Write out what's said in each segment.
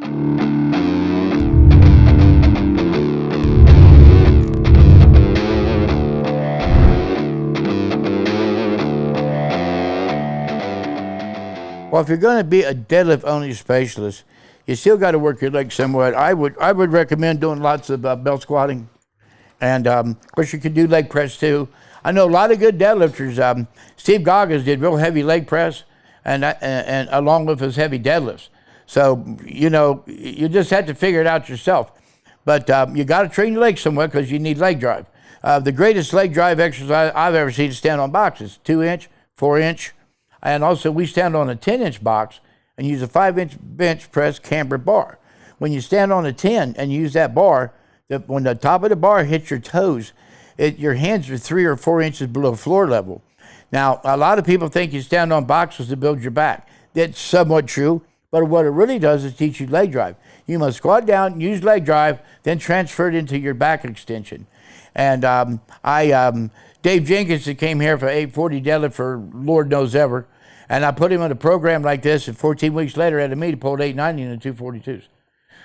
Well, if you're going to be a deadlift-only specialist, you still got to work your legs somewhat. I would recommend doing lots of belt squatting, and of course you could do leg press too. I know a lot of good deadlifters. Steve Goggins did real heavy leg press, and along with his heavy deadlifts. So you know you just have to figure it out yourself. But you got to train your legs somewhat because you need leg drive. The greatest leg drive exercise I've ever seen is stand on boxes: 2-inch, 4-inch. And also, we stand on a 10-inch box and use a 5-inch bench press camber bar. When you stand on a 10 and use that bar, when the top of the bar hits your toes, your hands are 3 or 4 inches below floor level. Now, a lot of people think you stand on boxes to build your back. That's somewhat true, but what it really does is teach you leg drive. You must squat down, use leg drive, then transfer it into your back extension. And Dave Jenkins that came here for 840 deadlift for Lord knows ever, and I put him on a program like this, and 14 weeks later at a meet, he pulled 890 in the 242s.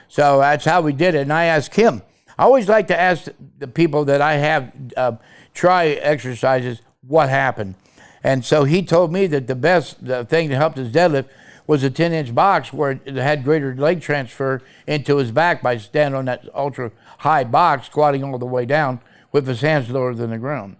So that's how we did it, and I asked him. I always like to ask the people that I have try exercises, what happened? And so he told me that the thing that helped his deadlift was a 10-inch box where it had greater leg transfer into his back by standing on that ultra-high box, squatting all the way down with his hands lower than the ground.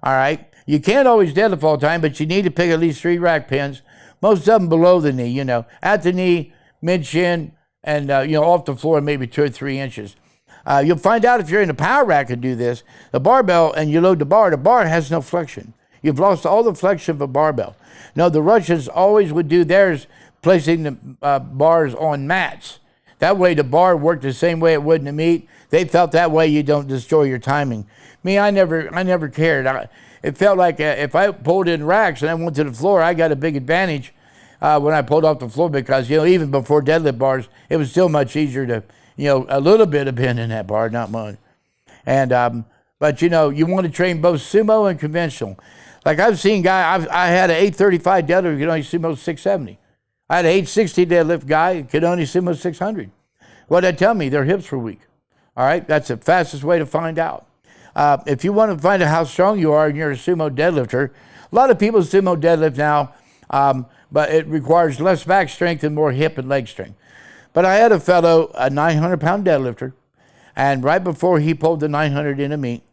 All right, you can't always deadlift all the time, but you need to pick at least 3 rack pins, most of them below the knee, at the knee, mid-shin, and, off the floor, maybe 2 or 3 inches. You'll find out if you're in a power rack and do this, the barbell, and you load the bar has no flexion. You've lost all the flexion of a barbell. No, the Russians always would do theirs, placing the bars on mats. That way the bar worked the same way it would in the meet. They felt that way you don't destroy your timing. Me, I never cared. It felt like if I pulled in racks and I went to the floor, I got a big advantage when I pulled off the floor because, even before deadlift bars, it was still much easier to, a little bit of bend in that bar, not much. And, but, you want to train both sumo and conventional. Like I've seen guys, I had an 835 deadlift who could only sumo 670. I had an 860 deadlift guy who could only sumo 600. What did that tell me? Their hips were weak. All right, that's the fastest way to find out. If you want to find out how strong you are and you're a sumo deadlifter, a lot of people sumo deadlift now, but it requires less back strength and more hip and leg strength. But I had a fellow, a 900-pound deadlifter, and right before he pulled the 900 in a meet,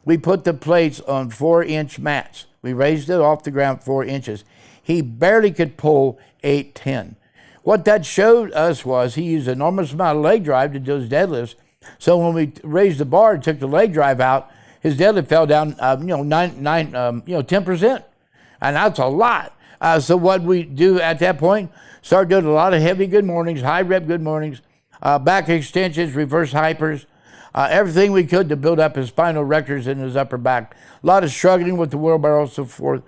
we put the plates on 4-inch mats. We raised it off the ground 4 inches. He barely could pull 810. What that showed us was he used an enormous amount of leg drive to do his deadlifts. So when we raised the bar and took the leg drive out, his deadlift fell down, 10%, and that's a lot. So what we do at that point, start doing a lot of heavy good mornings, high rep good mornings, back extensions, reverse hypers, everything we could to build up his spinal erectors and his upper back. A lot of struggling with the wheelbarrow, so forth,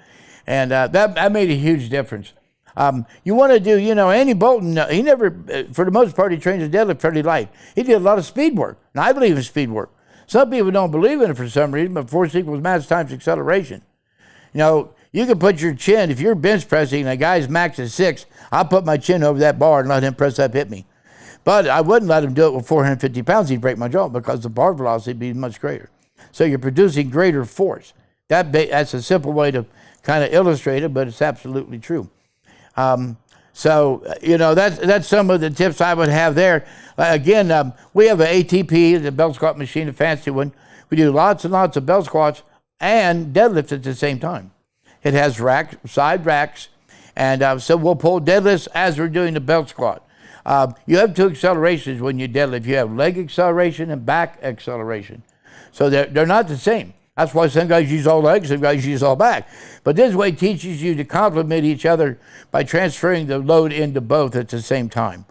and that made a huge difference. You want to do, Andy Bolton, he never, for the most part, he trains his deadlift fairly light. He did a lot of speed work, and I believe in speed work. Some people don't believe in it for some reason, but force equals mass times acceleration. You can put your chin, if you're bench pressing and a guy's max is 6, I'll put my chin over that bar and let him press up, hit me. But I wouldn't let him do it with 450 pounds. He'd break my jaw because the bar velocity would be much greater. So you're producing greater force. That's a simple way to kind of illustrate it, but it's absolutely true. That's some of the tips I would have there. Again, we have an ATP, the belt squat machine, a fancy one. We do lots and lots of belt squats and deadlifts at the same time. It has side racks, and so we'll pull deadlifts as we're doing the belt squat. You have 2 accelerations when you deadlift. You have leg acceleration and back acceleration. So they're not the same. That's why some guys use all legs, some guys use all back. But this way teaches you to complement each other by transferring the load into both at the same time.